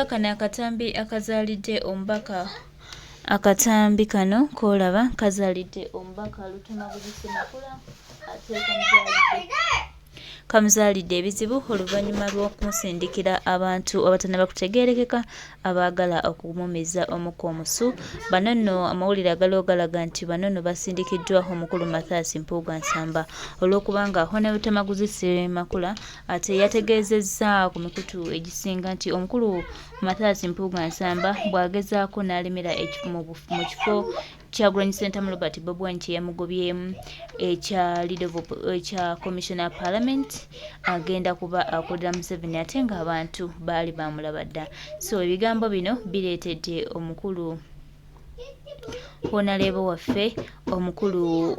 Kana akatambi akazalidde omubaka akatambi kano kolaba kazalidde omubaka Luttamaguzi Semakula ateeka kamuzalidde ebizibu oluvannyuma lw'okumusindikira abantu abatanaba kutegeerekeka abaagala okumumiza omukka omusu. Bano nno amawulire agaliwo galaga nti bano nno basindikiddwa omukulu Mathias Mpuuga Nsamba olw'okubanga Hon. Luttamaguzi Semakula ate yategeezezza ku mikutu egisinga nti omukulu Mathias Mpuuga Nsamba bw'agezaako n'alemera mu kifo Kyagulanyi Ssentamu Robert Babwanyi kye yamugobyemu ekya Commissioner Parliament agenda kuba akolera Museveni ate ng'abantu baali bamulaba dda. So ebigambo bino bireetedde omukulu Honorable waffe omukulu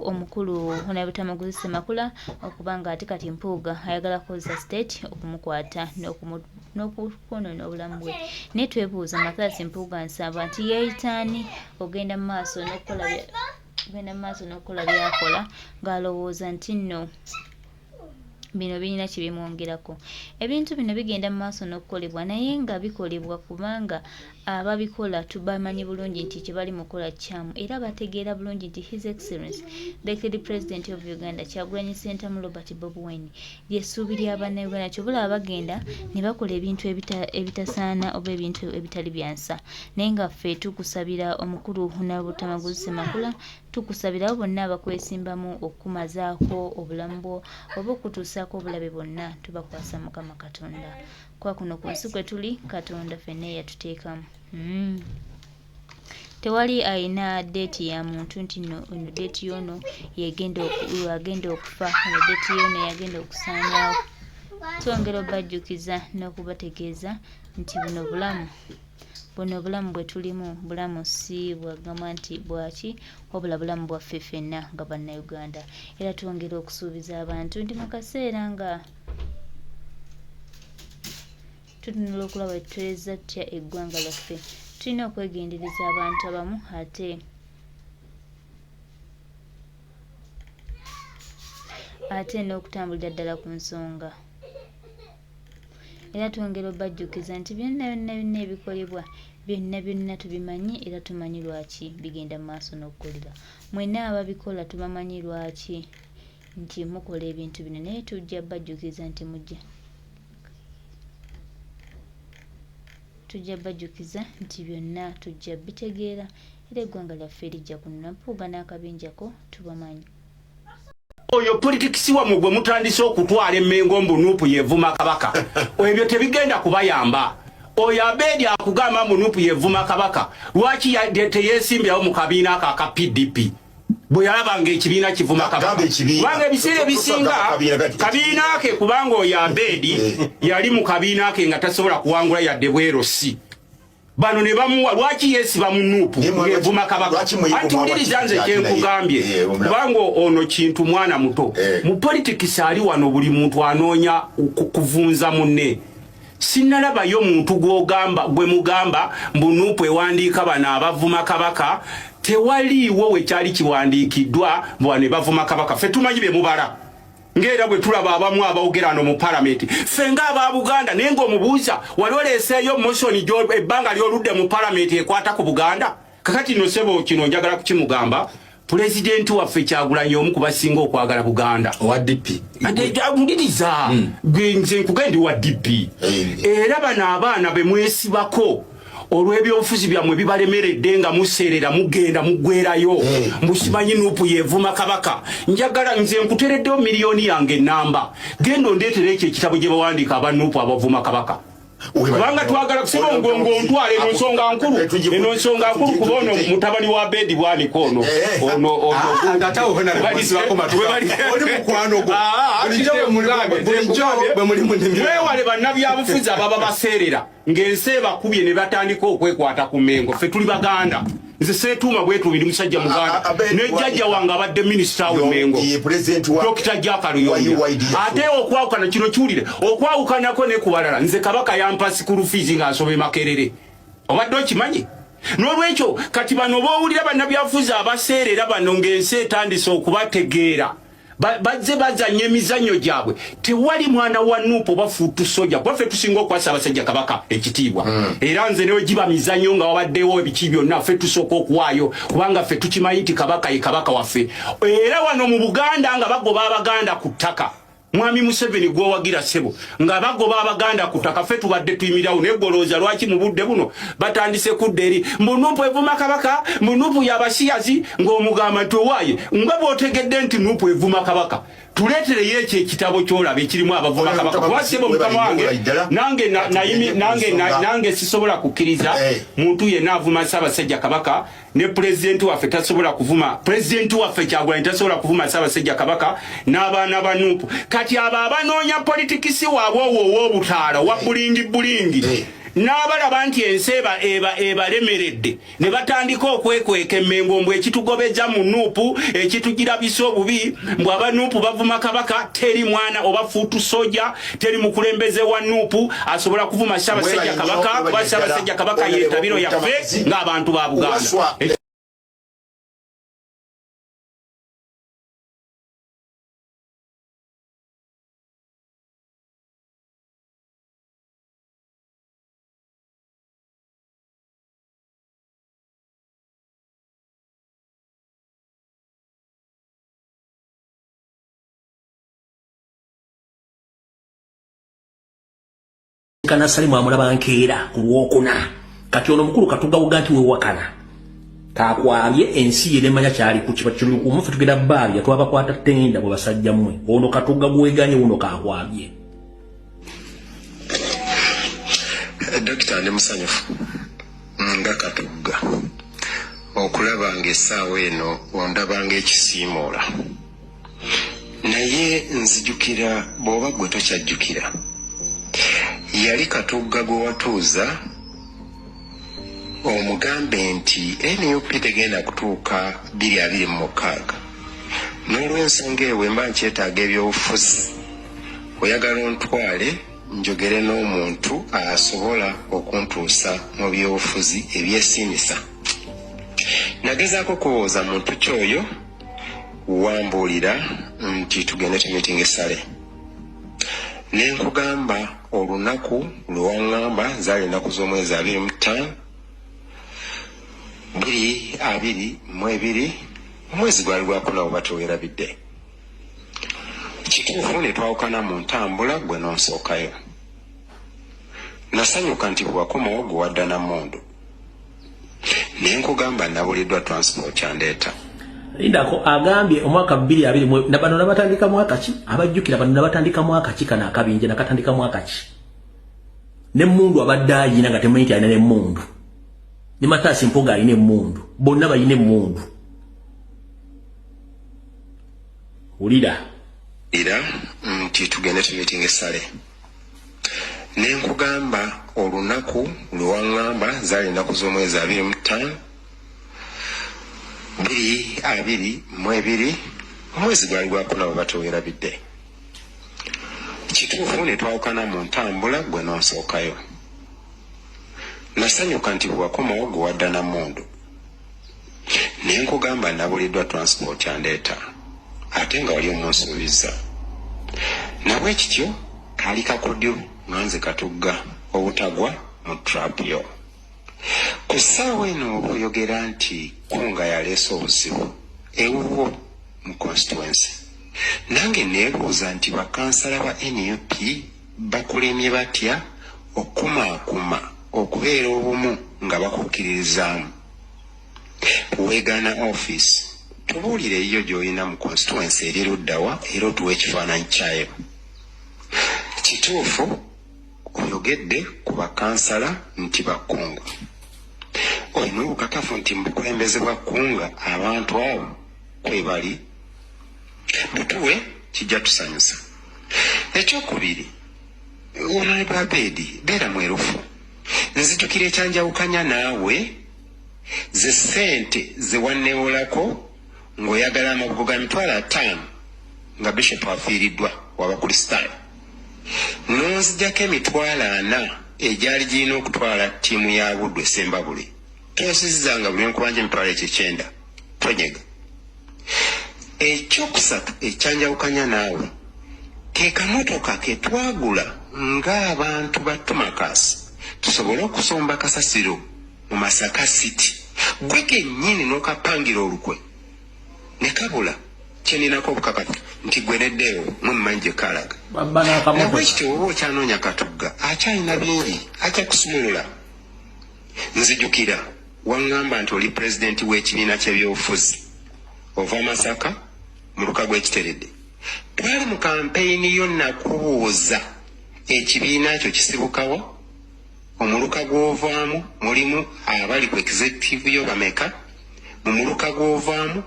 Hon. Luttamaguzi Semakula okubanga ate kati Mpuuga ayagala kukozesa state okumukwata n'okukonoona obulamu bwe. Naye twebuuza Mathias Mpuuga Nsamba nti yeeyitaani ogenda mu maaso n'okukola by'akola ng'alowooza nti nno bino birina kye bimwongerako. Ebintu bino bigenda mu maaso n'okukolebwa naye nga bikolebwa kubanga ababikola tubamanyi bulungi nti kye bali mukola kyamu era bategeera bulungi nti His Excellency the President of Uganda Kyagulanyi Ssentamu Robert Babwanyi ly'essuubi lya bannayuganda kyobula bagenda ne bakola ebintu ebitasaana oba ebintu ebitali byansa. Naye nga ffe tukusabira omukulu Hon. Luttamaguzi Semakula tukusabirawo bonna abakwesimbamu okumazaako obulamu bwo oba okutuusaako obulabe bonna tubakwasa Mukama Katonda. Kwa kuno ku nsi kwe tuli Katonda ffenna yatuteekamu. Tewali ayina deeti ya muntu nti no deeti yono yagenda okufa deeti yono yagenda okusaanyaawo. Twongera obajjukiza n'okubategeeza nti buno obulamu bwe tulimu bulamu si bwagamba nti bwaki wabula bulamu bwaffe ffenna nga bannayuganda. Era twongera okusuubiza abantu nti mu kaseera nga tutunula okulaba etutereeza tutya eggwanga lyaffe tulina okwegendereza abantu abamu ate n'okutambulira ddala ku nsonga. Era twongera obajjukiza nti byonna ebikolebwa byonna tubimanyi era tumanyi lwaki bigenda mu maaso n'okukolera. Mwenna ababikola tubamanyi lwaki nti mukola ebintu bino naye tujja bajjukiza nti byonna tujja bitegeera era eggwanga lyaffe lijja kunona. Mpuuga n'akabinjako tubamanyi. Oyo politics wamwe gwe mutandise okutwala emmengo mbunuupu yevuma kabaka ebyo tebigenda kubayamba. Oyo abeedi akugamba mbunuupu yevuma kabaka lwaki teyeesimbyawo mu kabiina ako aka PDP bwe yalabanga ekibiina kivuma kabaka. Kubanga ebiseera ebisinga kabiina ke kubanga oyo abeedi yali mu kabiina ke nga tasobola kuwangula yadde bwerosi. Bano ne bamuwa lwaki yesiba munuupu yevuma kabaka. Anti wuliriza nze kyenkugambye kubanga ono kintu mwana muto mu politics ali wano buli muntu anoonya kuvunza munne. Sinnalabayo muntu gwe mugamba mbunuupu ewandiika bano abavuma kabaka tewaliiwo wekyali kiwandiikiddwa bwane bavuma kabaka. Ffe tumanyi be mubala ngera bwe tulaba abamu abawogerano mu parliament ffe ng'aba Buganda naye ng'omubuuza wali oleeseeyo motion ebbanga ly'oludde mu parliament ekwata ku Buganda. Kakati no sebo kino njagala kukimugamba President waffe Kyagulanyi omu ku basinga okwagala Buganda wa DP ndiriza nze nkugende wa DP era bano abaana be mwesibako olw'ebyobufuzi byammwe bibalemeredde nga museerera mugenda muggwerayo mbusimanyi nuupu yevuma kabaka. Njagala nze nkutereddewo miliyoni yange enamba genda ondeetera ekyo ekitabo gye bawandiika abanuupu abavuma kabaka. Kubanga twagala kusiba ngongo ntwale eno nsonga nkulu kuba ono mutabani wa Bedi bwanika ono mwewale bannabyabufuzi ababa baseerera ng'ensi ebakubye ne batandika okwekwata ku Mengo. Ffe tuli Baganda. Nze seetuuma bwetuubiri musajja muganda nejjajja wange abadde minisita we Mengo Dr. Jakaluyoyo. Ate okwawukana kino kiwulire okwawukanako ne ku balala nze kabaka yampa sikulu fees ng'asobe Makerere obadde okimanyi. N'olwekyo kati bano boowulira bannabyabufuzi abaseerera bano ng'ensi etandise okubategeera bazze bazanye emizannyo gyabwe tewali mwana wa Nuupu bafuutu soja baffe tusinga okwasa abasajja Kabaka ekitiibwa era nze newe giba mizannyo nga wabaddewo ebiki byonna ffe tusooka okuwaayo kubanga ffe tukimanyi nti Kabaka ye Kabaka waffe era wano mu Buganda nga bagoba Abaganda ku ttaka Mwami Museveni gwe wagira ssebo nga bagoba Abaganda ku ttaka ffe tubadde tuyimirawo negolooza lwaki mu budde buno batandise kudda eri mbu Nuupu evuma Kabaka mbu Nuupu y'abasiyazi ng'omugamba nti owaaye nga bw'otegedde nti Nuupu evuma Kabaka tuleetere ekyo ekitabo ky'olaba ekirimu abavuma Kabaka kubasebo mukama wange nange sisobola kukkiriza muntu yenna avuma Ssaabasajja Kabaka ne pulezidenti waffe tasobola kuvuma pulezidenti waffe Kyagulanyi tasobola kuvuma Ssaabasajja Kabaka n'abaana ba Nuupu kati abo abanoonya politikisi waabwe ow'obutaala wa bulingi n'abalaba nti ensi ebalemeredde ne batandika okwekweka emmengo mbwe ekitugobeza mu Nuupu ekitugirabisa obubi mbwe aba Nuupu bavuma Kabaka teri mwana oba fuutu soja teri mukulembeze wa Nuupu asobola kuvuma Ssaabasajja Kabaka kuba Ssaabasajja Kabaka yeetabiro yaffe ng'abantu ba Buganda. Kana sali mwamulaba nkeera ku Lwokuna kati ono mukulu katugawuga nti we wakana kakwabye ensi ye nemanya kyali ku kiba kiri ku mufu tugenda bbaabya twabakwata tenda bwe basajja mmwe ono katuga gweganye uno kakwabye Dr. ndi musanyufu nga katuga okulaba ng'essaawa eno ondaba ng'ekisiimoola naye nzijukira bw'oba gwe tokyajjukira yali Katugga gwe watuuza omugambe nti NUP tegenda kutuuka 2026 n'olw'ensonga ewe mba nkyetaaga ebyobufuzi oyagala ontwale njogere n'omuntu asobola okuntuusa mu byobufuzi ebyesiimisa nagezaako kuwooza muntu kyoyo wambuulira nti tugende tumitinga essale nenkugamba olunaku lwewaŋŋamba zaali ennaku z'omwezi 25 2022 omwezi gwali gwakuna oba teweerabidde kituufu ne twawukana mu ntambula gwe n'onsookayo nasanyuka nti bwewakomawo gwe wadda Nammondu nenkugamba nabuliddwa transport yandeeta Indako agambye omwaka 2020 na bano nabatandika mwaka ki abajjukira bano nabatandika mwaka ki kana akabinje nakatandika mwaka ki ne Mmundu abadde ayina nga temanyi ayina ne Mmundu ne Matasi Mpoga ayina Mmundu bonna bayina Mmundu ulira ira nti tugende tumitinga essale nenkugamba olunaku lwewaŋŋamba zaali ennaku z'omwezi 25 2022 omwezi gwali gwakuna bwe batoweerabidde kituufu ne twawukana mu ntambula gwe n'onsookayo nasanyuka nti bwewakomawo gwe wadda Nammondu nenkugamba nabuliddwa transport yandeeta ate nga wali omunsuubiza nabwe kityo kaali kakodyo nga nze Katugga obutagwa mu trap yo ku ssaawa eno oba oyogera nti Kunga yaleese obuzibu ewuwo mu constituency nange neebuuza nti bakansala ba NUP bakulemye batya okumaakuma okubeera obumu nga bakukkiririzaamu weegaana office tubuulire eyo gy'olina mu constituency eri luddawa era otuwa ekifaananyi kyayo kituufu oyogedde ku bakansala nti bakungu olina obukakafu nti mubukulembeze bwa Kunga abantu abo kwe bali butuwe kijja tusanyusa ekyokubiri Honorable Abedi beera mwerufu nzijukira ekyanjawukanya naawe ze ssente ze wanneewolako ng'oyagala amabugo ga $5,000 nga Bishop afiiriddwa w'abakristaayo n'onzijjako $40,000 egyali girina okutwala ttiimu ya Buddu Sembabule tosizanga buli nkubanja $9,000 tonyega ekyokusatu ekyanjawukanya naawe ke kamotoka ke twagula ng'abantu ba Tumakasi tusobole okusomba kasasiro mu Masaka City gwe kennyini n'okapangira olukwe ne kabula kyeninako obukakati nti gwereddeewo mumanje kalaga nabwekityo oba okyanoonya Katugga akyalina bingi akyakusumulula nzijukira waŋŋamba nti oli pulezidenti w'ekibiina ky'ebyobufuzi ova Masaka mu Lukago ekiteredde twali mu kampeyini yo nakubuuza ekibiina kyo kisibukawo omuluka gw'ovaamu mulimu abali ku executive yo bameka mu muluka gw'ovaamu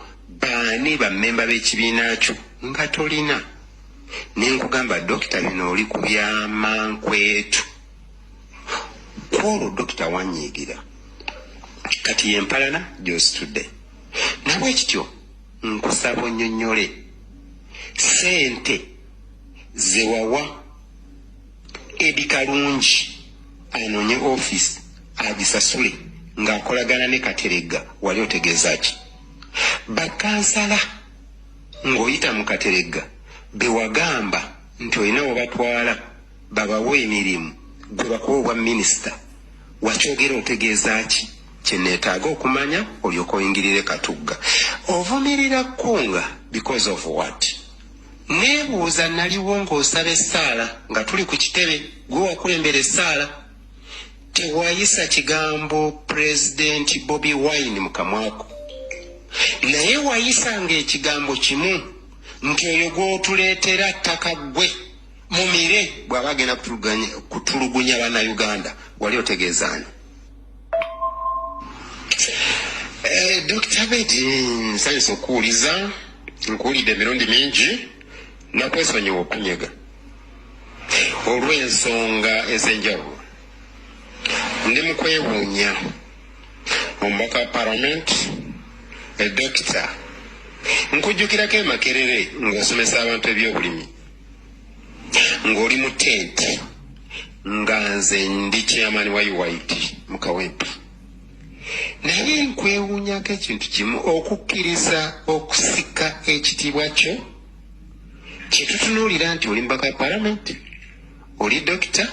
baani bammemba b'ekibiina kyo nga tolina ne nkugamba dokita bino oli ku byamankwetu kwolwo dokita wanyiigira kati yempalana gy'ositudde nabwekityo nkusaba onnyonnyole sente zewawa Edi Kalungi anoonye office agisasule ng'akolagana ne Kateregga wali otegeeza ki bakansala ng'oyita mu Kateregga bewagamba nti olina we batwala babawa emirimu gwe bakuwa obwa minisita wakyogera otegeeza ki kyeneetaaga okumanya olyoka oyingirire Katugga ovumirira Kkunga because of what neebuuza naliwo ng'osaba essaala nga tuli ku kitebe gwe wakulembera essaala tewayisa kigambo pulezidenti Bobi Wine mu kamwako naye wayisanga ekigambo kimu nti oyo gw'otuleetera ttaka ggwe mumire bw'aba agenda kutulugunya bannayuganda wali otegeezaani Dr. Bedi nsanyusa okuwuliza nkuwulidde emirundi mingi nakwesonyiwa okunyega olw'ensonga ez'enjawulo ndi mu kwewuunya omubaka wa palamenti edokita nkujjukirako e Makerere ng'osomesa abantu ebyobulimi ng'oli mu tenti nga nze ndi chairman wa UIT mu Kawempe naye nkwewuunyako ekintu kimu okukkiriza okusika ekitiibwa kyo kyetutunuulira nti oli mubaka wa palamenti oli dokita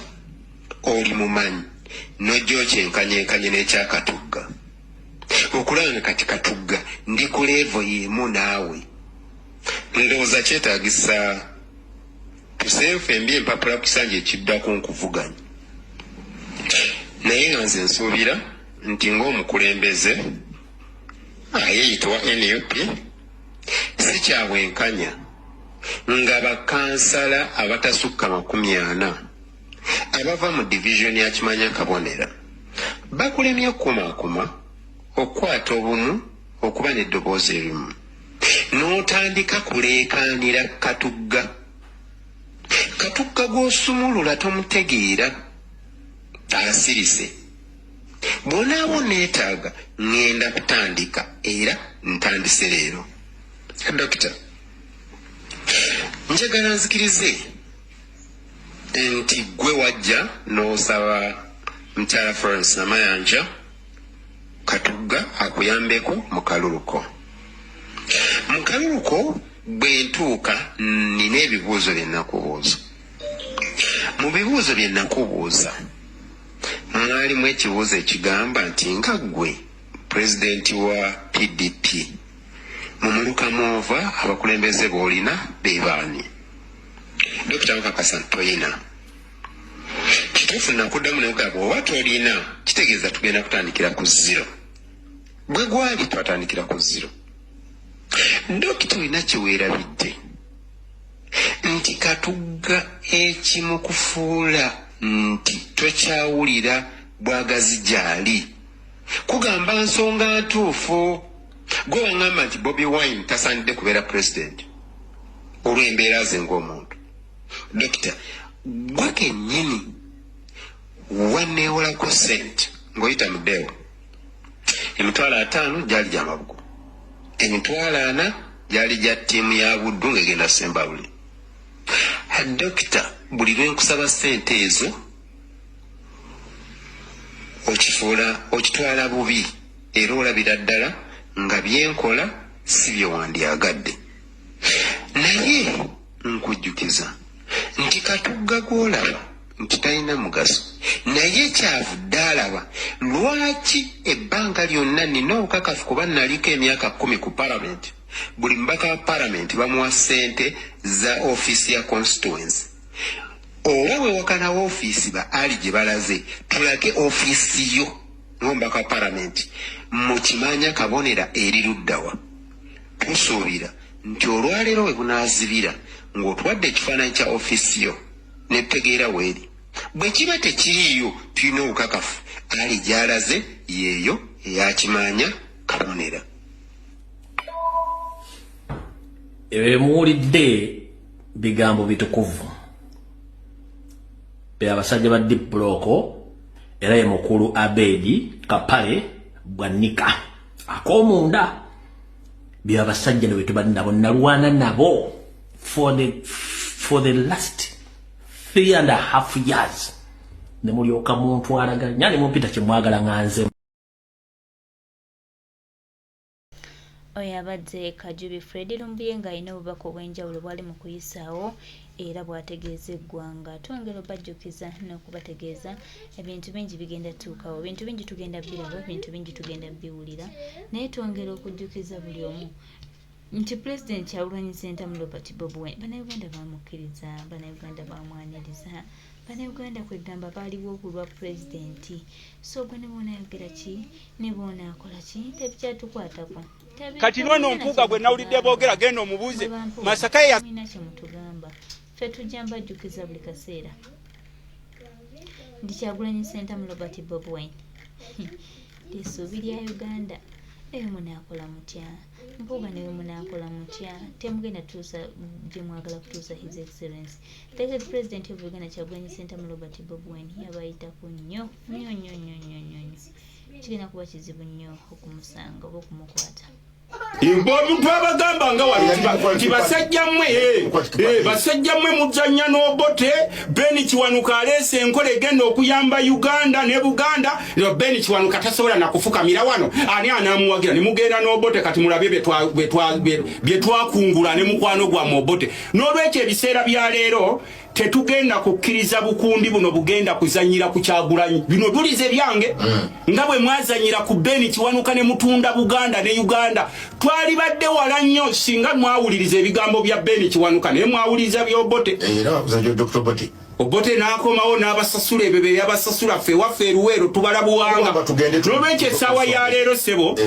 oli mumanyi nojja okyenkanyenkanye n'ekyakatugga okulanga kati Katugga ndi ku levo y'emu naawe ndowooza kyetaagisa tuseefe mbi empapula ku kisanja ekiddako nkuvuganya naye nga nze nsuubira nti ng'omukulembeze ayeyitibwa NUP si kyabwenkanya nga bakansala abatasukka 40 abava mu divisioni ya Kimanya Kabonera bakulemye okukumaakuma okukwata obumu okuba n'eddoboozi erimu n'otandika kuleekaanira Katugga gw'osumulula tomutegeera asirise bw'onaawo neetaaga ŋŋenda kutandika era ntandise leero dokita njagala nzikirize nti gwe wajja n'osaba mukyala Florence Namayanja Katugga akuyambeko mu kaluluko bwe ntuuka nina ebibuuzo bye nnakubuuza mu bibuuzo bye nnakubuuza mwalimu ekibuuzo ekigamba nti nga ggwe pulezidenti wa PDP mu mulukamoova abakulembeze b'olina be baani dokita nkakasa toyina kituufu nakuddamu nekugamba oba tolina kitegeeza tugenda kutandikira ku 0 bwe gwali twatandikira ku 0 dokita olina kyeweerabidde nti Katugga ekimu kufuula nti tokyawulira bwagazi gyali kugamba nsonga ntuufu gwe waŋŋamba nti Bobi Wine tasaanidde kubeera pulezidenti olw'embeera ze ng'omuntu dokita gwe kennyini waneewolako sente ng'oyita muddeewo $50 gyali gya mabugo $40 gyali gya ttiimu ya Buddu ng'egenda Sembabule dokita buli lwenkusaba sente ezo okitwala bubi era olabira ddala nga byenkola si bye wandyagadde naye nkujjukiza nti Katugga gw'olaba nti talina mugaso naye kyavudde alaba lwaki ebbanga lyonna nina obukakafu kuba naliko emyaka 10 ku palamenti buli mbaka wa palamenti bamuwa ssente za ofiisi ya constituency oba wewakana wa ofiisi ba ali gye balaze tulage ofiisi yo ng'omubaka wa palamenti mu kimanya kabonera eri luddawa tusuubira nti olwaleero we bunaazibira ng'otwadde ekifaananyi kya ofiisi yo netegeera weeri bwe kiba tekiriiyo tulina obukakafu ali gy'alaze yeeyo eyakimanya kabonera. Ebyo muwulidde bigambo bitukuvu be abasajja ba Deep Block era ye mukulu Abedi Kapale Bwanika akomunda bya abasajja ne tubadde nabo nalwana nabo for the last 3.5 years ne mulyoka muntu alaganya ne mupita kimwagala nganze. Oyabadde Kajubi Fred Lumbiye nga alina obubaka obw'enjawulo bwali mu kuyisaawo era bwategeeza eggwanga twongera obajjukiza n'okubategeeza ebintu bingi bigenda tuukawo ebintu bingi tugenda biraba ebintu bingi tugenda biwulira naye twongera okujjukiza buli omu nti Pulezidenti Kyagulanyisa Entamu Robert Bobi Wine Bannayuganda bamukkiriza Bannayuganda bamwaniriza Bannayuganda kwegamba baaliwo okulwa Pulezidenti so gwe ne boonayogera ki ne boonakola ki tebikyatukwatako kati nono mpuga gwe nawulidde boogera genda omubuuze Masaka ya mina kye mutugamba ffe tujja mbajjukiza buli kaseera ndi Kyagulanyisa Entamu Robert Bobi Wine ly'essuubi lya Uganda naye munaakola mutya mpuga naye munaakola mutya temugenda tuusa gye mwagala kutuusa His Excellency the President of Uganda Kyagulanyisa Entamu Robert Bobi Wine yabayitako nnyo kigenda kuba kizibu nnyo okumusanga oba okumukwata. Omuntu abagamba nga wali basajja mmwe muzannya n'obote Beni Kiwanuka aleese enkola egenda okuyamba Uganda ne Buganda Beni Kiwanuka tasobola na kufukamira wano ani anaamuwagira ne mugenda n'obote kati mulabe bye twakungula ne mukwano gwa mobote n'olwekyo ebiseera bya leero tetugenda kukkiriza bukundi buno bugenda kuzanyira ku Kyagulanyi bino tulize byange nga bwe mwazanyira ku Beni Kiwanuka ne mutunda Buganda ne Uganda twali badde wala nnyo singa mwawuliriza ebigambo bya Beni Kiwanuka ne mwawuliriza by'obote era kuzanyo Dr. Bote obote n'akomawo n'abasasula ebyo be yabasasula ffe waffe eruweero tubala buwanga n'olwekyo essaawa ya leero ssebo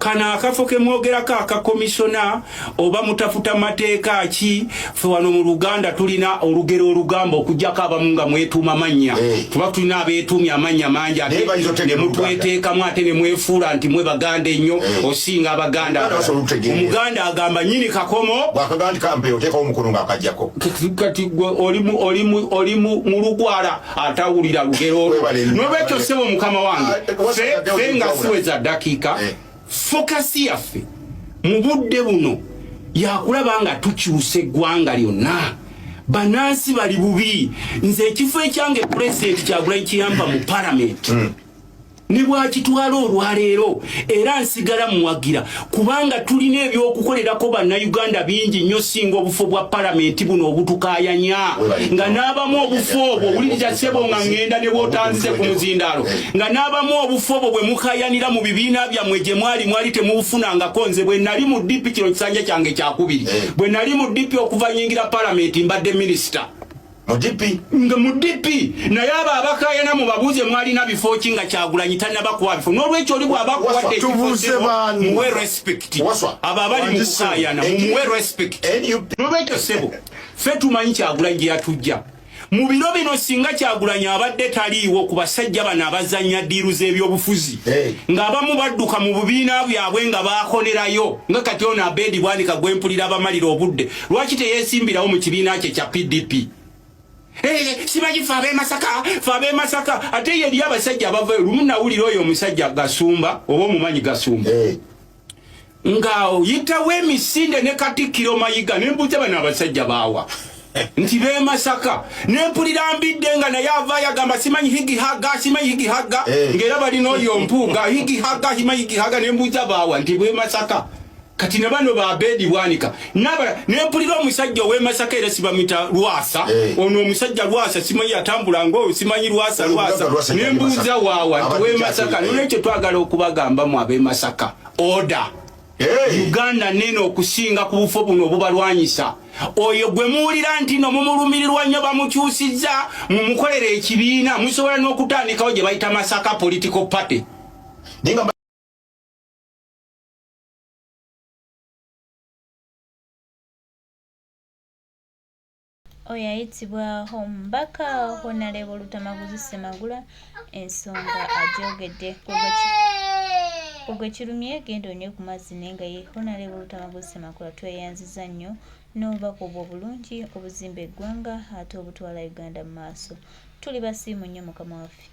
kana akafo ke mwogerako akakomisona oba mutafuta mateeka ki ffe wano mu Luganda tulina olugero olugamba okujjako abamu nga mwetuuma mannya tuba tulina abeetuumya amannya mangi ate ne mutweteekamu ate ne mwefuula nti mwe Baganda ennyo osinga Abaganda Omuganda agamba nnyini kakomo kati oli mu Lugwala atawulira lugero n'olwekyo ssebo mukama wange ffe nga siweza ddakiika fokasi yaffe mu budde buno yakulaba nga tukyusa eggwanga lyonna banansi bali bubi nze ekifo ekyange Pulezidenti Kyagulanyi kiyamba mu palamenti ne bwakitwala olwaleero era nsigala muwagira kubanga tulina ebyokukolerako bannayuganda bingi nnyo singa obufo bwa palamenti buno obutukaayanya nga n'abamu obufo obwo owuliriza ssebo nga ŋŋenda ne bw'otanzize ku muzindaalo nga n'abamu obufo obwo bwe mukaayanira mu bibiina byammwe gye mwali temubufunangako nze bwe nali mu DP kino kisanja kyange kyakubiri bwe nali mu DP okuva nyingira palamenti mbadde minisita mu DP naye abo abakaayana mu babuuze mwalina bifo ki nga Kyagulanyi tannabakuwa bifo n'olwekyo oli bw'abakuwadde ekifo muwe respect abo abali mu kukaayana mumuwe respect n'olwekyo ssebo ffe tumanyi Kyagulanyi gye yatujja mu biro bino singa Kyagulanyi abadde taliiwo ku basajja bano abazannya ddiiru z'ebyobufuzi ng'abamu badduka mu bubiina byabwe nga baakonerayo nga kati ono Abedi Bwanika gwempulira abamalira obudde lwaki teyeesimbirawo mu kibiina kye kya PDP sibaji fabe masaka ate yeri abasajja abava lumu nawulira oyo omusajja Gasumba oba omumanyi Gasumba nga oyitawo emisinde ne Katikkiro Mayiga nembuuza bano abasajja baawa nti be Masaka nempulira mbidde nga naye avaayo agamba simanyi higi haga ng'era balina oyo mpuuga higi haga nembuuza baawa nti bwe Masaka kati ne bano ba bedi bwanika ne mpulira omusajja we Masaka era sibamita Lwasa ono omusajja Lwasa simanyi atambula ngo simanyi Lwasa ne mbuuza waawa we Masaka n'ekyo twagala okubagamba mu abe Masaka order Uganda neno okusinga ku bufo buno obubalwanyisa oyo gwe muwulira nti no mumulumirirwa nnyo bamukyusizza mumukolera ekibiina musobola n'okutandikawo gye bayita Masaka political party oyo ayitibwa Omubaka Honorable Luttamaguzi Semagula ensonga ajogedde kugwe kirumye genda onye ku mazzi nenga ye Honorable Luttamaguzi Semagula tweyanziza nnyo n'obubaka obwo obulungi obuzimba eggwanga ate obutwala Uganda mu maaso tuli basiimu nnyo mukama waffe